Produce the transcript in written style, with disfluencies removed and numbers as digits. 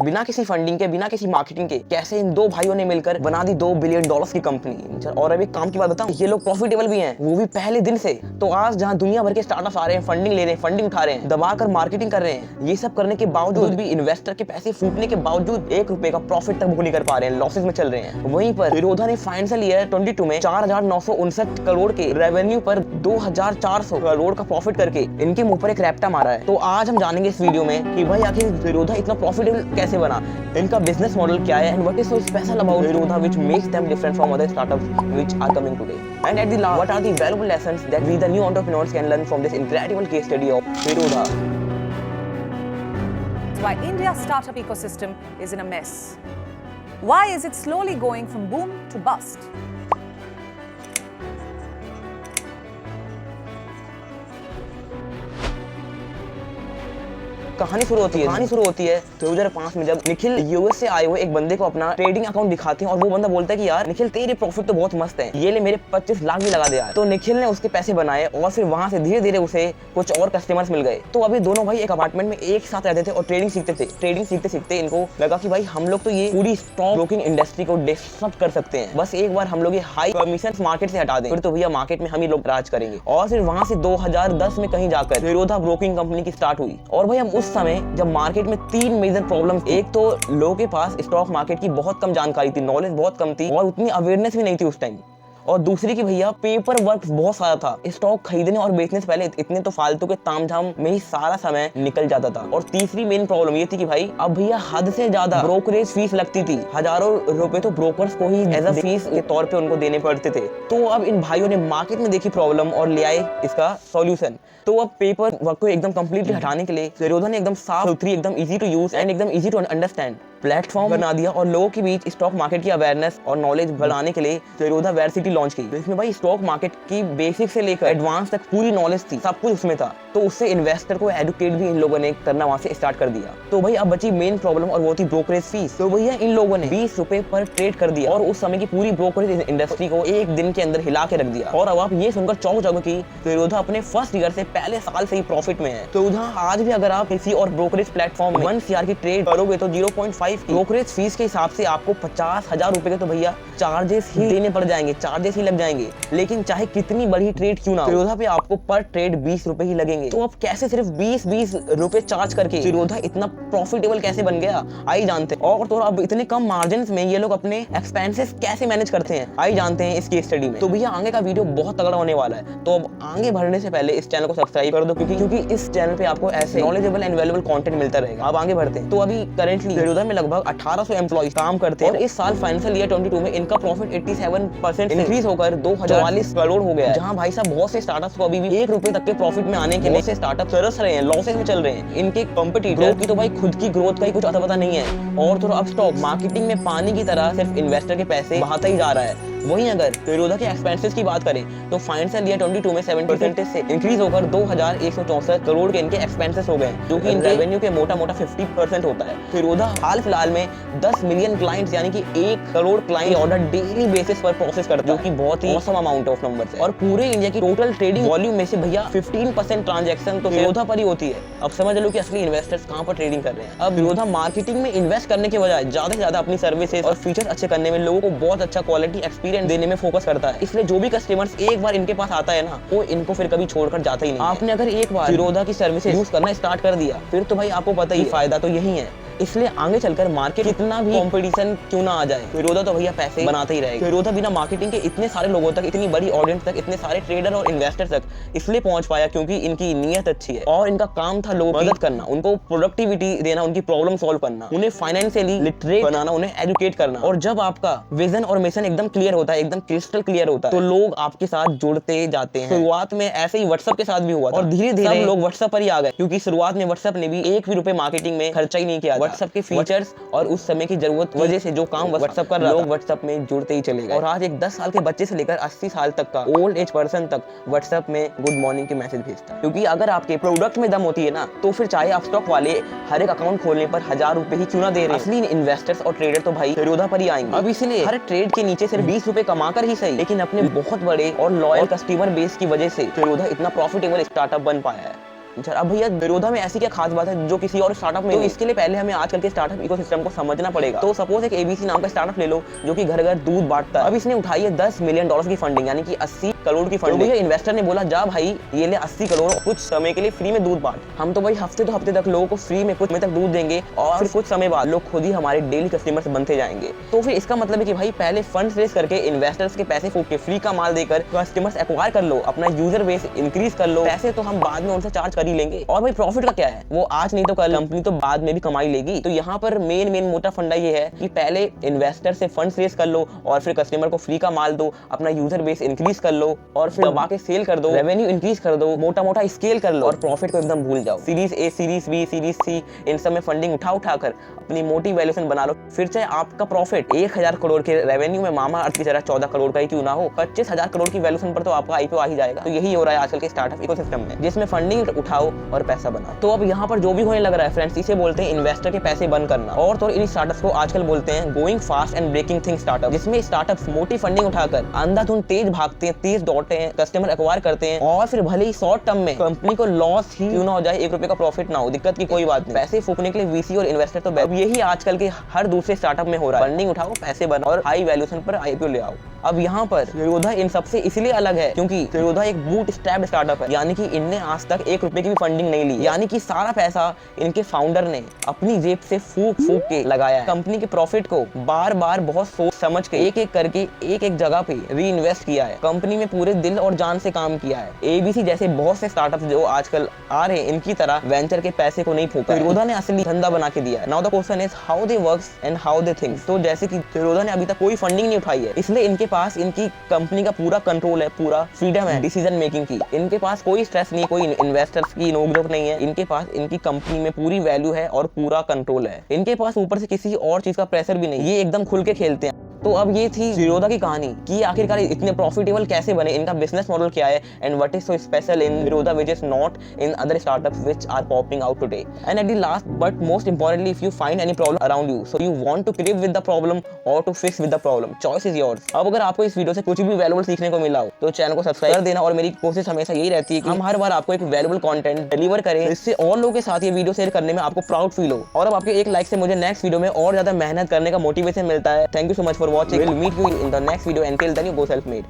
बिना किसी फंडिंग के, बिना किसी मार्केटिंग के कैसे इन दो भाइयों ने मिलकर बना दी $2 बिलियन की कंपनी। और अभी काम की बात बताऊं, ये लोग प्रॉफिटेबल भी हैं, वो भी पहले दिन से। तो आज जहां दुनिया भर के स्टार्टअप्स आ रहे हैं, फंडिंग ले रहे हैं, फंडिंग उठा रहे हैं, दबाकर मार्केटिंग कर रहे हैं, ये सब करने के बावजूद भी, इन्वेस्टर के पैसे फूटने के बावजूद ₹1 का प्रॉफिट तक बुक नहीं कर पा रहे हैं, लॉसेस में चल रहे हैं। वहीं पर ज़ीरोधा ने फाइनेंशियल ईयर 22 में 4,959 करोड़ के रेवेन्यू पर 2,400 करोड़ का प्रॉफिट करके इनके मुंह पर एक रैप्टा मारा है। तो आज हम जानेंगे इस वीडियो में कि भाई आखिर ज़ीरोधा इतना प्रॉफिटेबल कैसे बना, इनका बिजनेस मॉडल क्या है, and what is so special about Zerodha which makes them different from other startups which are coming today, and at the last what are the valuable lessons that we the new entrepreneurs can learn from this incredible case study of Zerodha. Why India's startup ecosystem is in a mess. Why is it slowly going from boom to bust? कहानी शुरू होती है 2005 में, जब Nikhil US से आए हुए एक बंदे को अपना ट्रेडिंग अकाउंट दिखाते हैं और वो बंदा बोलता है कि यार निखिल तेरे प्रॉफिट तो बहुत मस्त है, ये ले मेरे 25 लाख भी लगा दे यार। तो निखिल ने उसके पैसे बनाए और फिर वहां से धीरे धीरे उसे कुछ और कस्टमर्स मिल गए। तो अभी दोनों भाई एक अपार्टमेंट में एक साथ रहते थे और ट्रेडिंग सीखते थे। ट्रेडिंग सीखते सीखते इनको लगा कि भाई हम लोग तो ये पूरी स्टॉक ब्रोकिंग इंडस्ट्री को डिसरप्ट कर सकते हैं, बस एक बार हम लोग ये हाई कमीशन मार्केट से हटा दें, फिर तो भैया मार्केट में हम ही लोग राज करेंगे। और फिर वहां से 2010 में कहीं जाकर ज़ीरोधा ब्रोकिंग कंपनी की स्टार्ट हुई। और भाई हम उस समय जब मार्केट में 3 मेजर प्रॉब्लम्स, एक तो लोगों के पास स्टॉक मार्केट की बहुत कम जानकारी थी, नॉलेज बहुत कम थी और उतनी अवेयरनेस भी नहीं थी उस टाइम, और दूसरी की भैया पेपर वर्क बहुत सारा था। स्टॉक खरीदने और बेचने से पहले इतने तो फालतू के तामझाम में ही सारा समय निकल जाता था। और तीसरी मेन प्रॉब्लम ये थी कि भाई अब भैया हद से ज्यादा ब्रोकरेज फीस लगती थी, हजारों रुपए तो ब्रोकर्स को ही एज अ फीस के तौर पे उनको देने पड़ते थे। तो अब इन भाइयों ने मार्केट में देखी प्रॉब्लम और ले आए इसका सॉल्यूशन। तो अब पेपर वर्क को एकदम कंप्लीटली हटाने के लिए ज़ीरोधा ने एकदम साफ सुथरी, एकदम इजी टू यूज एंड एकदम इजी टू अंडरस्टैंड प्लेटफॉर्म बना दिया और लोगों के बीच स्टॉक मार्केट की अवेयरनेस और नॉलेज बढ़ाने के लिए ज़ीरोधा वेरसिटी लॉन्च की। इसमें भाई स्टॉक मार्केट की बेसिक से लेकर एडवांस तक पूरी नॉलेज थी, सब कुछ उसमें था। तो उससे इन्वेस्टर को एडुकेट भी इन लोगों ने करना वहां से स्टार्ट कर दिया। तो भाई अब बची मेन प्रॉब्लम और वो थी ब्रोकरेज फीस। तो भैया इन लोगों ने ₹20 पर ट्रेड कर दिया और उस समय की पूरी ब्रोकरेज इंडस्ट्री को एक दिन के अंदर हिला के रख दिया। और अब आप ये सुनकर चौंक जाओगे कि ज़ीरोधा अपने फर्स्ट ईयर से पहले साल से ही प्रॉफिट में है। तो उधर आज भी अगर आप किसी और ब्रोकरेज प्लेटफॉर्म में 1 CR की ट्रेड करोगे तो 0.5 की ब्रोकरेज फीस के हिसाब से आपको 50,000 रुपए के तो भैया चार्जेस ही देने पड़ जाएंगे, चार्जेस ही लग जाएंगे। लेकिन चाहे कितनी बड़ी ट्रेड क्यों ना हो, ज़ीरोधा पे आपको पर ट्रेड ₹20 ही लगेंगे। तो अब कैसे सिर्फ 20 रुपए चार्ज करके ज़ीरोधा इतना प्रॉफिटेबल कैसे बन गया, आई जानते हैं। और तो अब इतने कम मार्जिन में ये लोग अपने एक्सपेंसेस कैसे मैनेज करते हैं, आई जानते हैं इस केस स्टडी में। तो भैया आगे का वीडियो बहुत तगड़ा होने वाला है। तो अब आगे बढ़ने से पहले इस चैनल को सब्सक्राइब कर दो, क्योंकि इस चैनल पे आपको ऐसे नॉलेजेबल एंड वैल्यूएबल कंटेंट मिलता रहेगा। अब आगे बढ़ते हैं। तो अभी करेंटली ज़ीरोधा में लगभग 1800 एम्प्लॉइज काम करते हैं और इस साल फाइनेंशियल ईयर 22 में इनका प्रॉफिट 87% इंक्रीज होकर 2,044 करोड़ हो गया है। जहां भाई साहब बहुत से स्टार्टअप्स को अभी भी ₹1 तक के प्रॉफिट में आने के लिए से स्टार्टअप तरस रहे हैं, लॉसेस में चल रहे हैं। इनके कंपटीटर की तो भाई खुद की ग्रोथ का ही कुछ अता पता नहीं है और तो अब स्टॉक मार्केटिंग में पानी की तरह सिर्फ इन्वेस्टर के पैसे बहाता ही जा रहा है। वहीं अगर ज़ीरोधा के एक्सपेंसेस की बात करें तो फाइनेंशियल ईयर 22 में 70% से इंक्रीज होकर 2,164 करोड़ के इनके एक्सपेंसेस हो गए, जो कि इनके रेवेन्यू के मोटा 50% होता है। ज़ीरोधा हाल फिलहाल में 10 मिलियन क्लाइंट्स यानी कि 1 crore client order daily basis पर प्रोसेस करता है, जो कि बहुत ही ऑसम अमाउंट ऑफ नंबर्स है। और पूरे इंडिया की टोटल ट्रेडिंग वॉल्यूम में से भैया 15% ट्रांजैक्शन तो ज़ीरोधा पर ही होती है। अब समझ लो कि असली इन्वेस्टर्स कहां पर ट्रेडिंग कर रहे हैं। अब ज़ीरोधा मार्केटिंग में इन्वेस्ट करने के बजाय ज्यादा से ज्यादा अपनी सर्विसेज और फीचर अच्छे करने में, लोगों को बहुत अच्छा क्वालिटी एक्सपीरियंस देने में फोकस करता है। इसलिए जो भी कस्टमर्स एक बार इनके पास आता है ना, वो इनको फिर कभी छोड़कर जाता ही नहीं। आपने अगर एक बार ज़ीरोधा की सर्विसेज यूज करना स्टार्ट कर दिया, फिर तो भाई आपको पता ही फायदा तो यही है। इसलिए आगे चलकर मार्केट कितना भी कंपटीशन क्यों ना आ जाए, ज़ीरोधा तो भैया पैसे बनाते ही रहेगा। ज़ीरोधा बिना मार्केटिंग के इतने सारे लोगों तक, इतनी बड़ी ऑडियंस तक, इतने सारे ट्रेडर और इन्वेस्टर तक इसलिए पहुंच पाया क्योंकि इनकी नीयत अच्छी है और इनका काम था लोगों की मदद करना, उनको प्रोडक्टिविटी देना, उनकी प्रॉब्लम सॉल्व करना, उन्हें फाइनेंशियली लिटरेट बनाना, उन्हें एजुकेट करना। और जब आपका विजन और मिशन एकदम क्लियर होता है, एकदम क्रिस्टल क्लियर होता है, तो लोग आपके साथ जुड़ते जाते हैं। शुरुआत में ऐसे ही व्हाट्सएप के साथ भी हुआ था और धीरे धीरे लोग व्हाट्सएप पर ही आ गए, क्योंकि शुरुआत में व्हाट्सएप ने भी ₹1 मार्केटिंग में खर्चा ही नहीं किया। व्हाट्सएप के फीचर्स और उस समय की जरूरत वजह से जो काम व्हाट्सएप कर रहा, लोग व्हाट्सएप में जुड़ते ही चले गए। और आज एक 10 साल के बच्चे से लेकर 80 साल तक का ओल्ड एज पर्सन तक व्हाट्सएप में गुड मॉर्निंग के मैसेज भेजता है। क्योंकि अगर आपके प्रोडक्ट में दम होती है ना, तो फिर चाहे आप स्टॉक वाले हर एक अकाउंट खोलने पर ₹1000 ही क्यों ना दे रहे हैं, असली इन्वेस्टर्स और ट्रेडर तो भाई ज़ीरोधा पर ही आएंगे। अब इसलिए हर ट्रेड के नीचे सिर्फ ₹20 कमाकर ही सही, लेकिन अपने बहुत बड़े और लॉयल कस्टमर बेस की वजह से ज़ीरोधा इतना प्रॉफिटेबल स्टार्टअप बन पाया है। अच्छा, अब भैया ज़ीरोधा में ऐसी क्या खास बात है जो किसी और स्टार्टअप में? तो इसके लिए पहले हमें आजकल के स्टार्टअप इकोसिस्टम को समझना पड़ेगा। तो सपोज एक एबीसी नाम का स्टार्टअप ले लो जो कि घर घर दूध बांटता है। अब इसने उठाई है $10 मिलियन की फंडिंग, यानी कि 80 करोड़ की फंडिंग। तो इन्वेस्टर ने बोला जा भाई ये ले 80 करोड़, कुछ समय के लिए फ्री में दूध बांट। हम तो भाई हफ्ते तक लोगों को फ्री में कुछ समय तक दूध देंगे और फिर कुछ समय बाद लोग खुद ही हमारे डेली कस्टमर्स बनते जाएंगे। तो फिर इसका मतलब है कि भाई पहले फंड्स रेज करके इन्वेस्टर्स के पैसे फूक के फ्री का माल देकर कस्टमर्स एक्वायर कर लो, अपना यूजर बेस इंक्रीज कर लो, पैसे तो हम बाद में उनसे चार्ज कर ही लेंगे। और भाई प्रॉफिट का क्या है, वो आज नहीं तो कल कंपनी तो बाद में भी कमाई लेगी। तो यहाँ पर मेन मोटा फंडा ये है कि पहले इन्वेस्टर से फंड्स रेज कर लो और फिर कस्टमर को फ्री का माल दो, अपना यूजर बेस इंक्रीज कर लो और फिर दबा के सेल कर दो, रेवेन्यू इंक्रीज कर दो, मोटा स्केल कर लो और प्रॉफिट को एकदम भूल जाओ। Series A, series B, series C, इन सब में फंडिंग उठा कर अपनी मोटी वैल्यूएशन बना लो। फिर चाहे आपका प्रॉफिट 1000 करोड़ के रेवेन्यू में मामा अर्थ की तरह 14 करोड़ का ही क्यों ना हो, 25,000 करोड़ की वैल्यूएशन पर तो आपका आईपीओ आ ही जाएगा। तो यही हो रहा है आजकल के स्टार्टअप इकोसिस्टम में, जिसमें फंडिंग उठाओ और पैसा बनाओ। तो अब यहाँ पर जो भी होने लग रहा है फ्रेंड्स, इसे बोलते हैं इन्वेस्टर के पैसे बंद करना। और तो इन स्टार्टअप्स को आजकल बोलते हैं going fast and breaking thing startup, जिसमें स्टार्टअप्स मोटी फंडिंग उठाकर अंधाधुंध तेज भागते हैं, तेज दौड़ते हैं, कस्टमर एक्वायर करते हैं और फिर भले ही शॉर्ट टर्म में कंपनी को लॉस ही क्यों ना हो जाए, ₹1 का प्रॉफिट ना हो, दिक्कत की कोई बात नहीं, पैसे फूकने के लिए वीसी और इन्वेस्टर तो अब यही आजकल के हर दूसरे स्टार्टअप में हो रहा है। फंडिंग उठाओ, पैसे बनाओ और हाई वैल्यूएशन पर आईपीओ ले आओ। अब यहाँ पर ज़ीरोधा इन सबसे इसलिए अलग है क्योंकि ज़ीरोधा एक बूटस्ट्रैप्ड स्टार्टअप है, यानी कि इनने आज तक ₹1 की भी फंडिंग नहीं ली, यानी कि सारा पैसा इनके फाउंडर ने अपनी जेब से फूक के लगाया है। कंपनी के प्रॉफिट को बार बहुत सोच समझ के एक करके एक जगह पे री इन्वेस्ट किया है, कंपनी में पूरे दिल और जान से काम किया है। एबीसी जैसे बहुत से स्टार्टअप्स जो आजकल आ रहे हैं इनकी तरह वेंचर के पैसे को नहीं फूका, ज़ीरोधा ने असली धंधा बना के दिया है। Now the question is how they works and how they think. तो जैसे कि ज़ीरोधा ने अभी तक कोई फंडिंग नहीं उठाई है, इसलिए इनके पास इनकी कंपनी का पूरा कंट्रोल है, पूरा फ्रीडम है डिसीजन मेकिंग की। इनके पास कोई स्ट्रेस नहीं, कोई इन्वेस्टर्स की नोकझोंक नहीं है। इनके पास इनकी कंपनी में पूरी वैल्यू है और पूरा कंट्रोल है। इनके पास ऊपर से किसी और चीज का प्रेशर भी नहीं, ये एकदम खुल के खेलते हैं। तो अब ये थी ज़ीरोधा की कहानी कि आखिरकार इतने प्रॉफिटेबल कैसे बने, इनका बिजनेस मॉडल क्या है and what is so special in Zerodha which is not in other startups which are popping out today. And at the last but most importantly, if you find any problem around you, so you want to live with the problem और to fix with the problem, choice is yours. अब अगर आपको इस video से कुछ भी valuable सीखने को मिला हो तो चैनल को सब्सक्राइब कर देना। और मेरी कोशिश हमेशा यही रहती है कि हम हर बार आपको एक वैल्यूएबल कंटेंट डिलीवर करें, इससे और लोगों के साथ ये वीडियो शेयर करने में आपको प्राउड फील हो। और अब आपके एक लाइक से मुझे नेक्स्ट वीडियो में और ज्यादा मेहनत करने का मोटिवेशन मिलता है। Thank you so much for watching. Will meet you in the next video. Until then, you go self-made.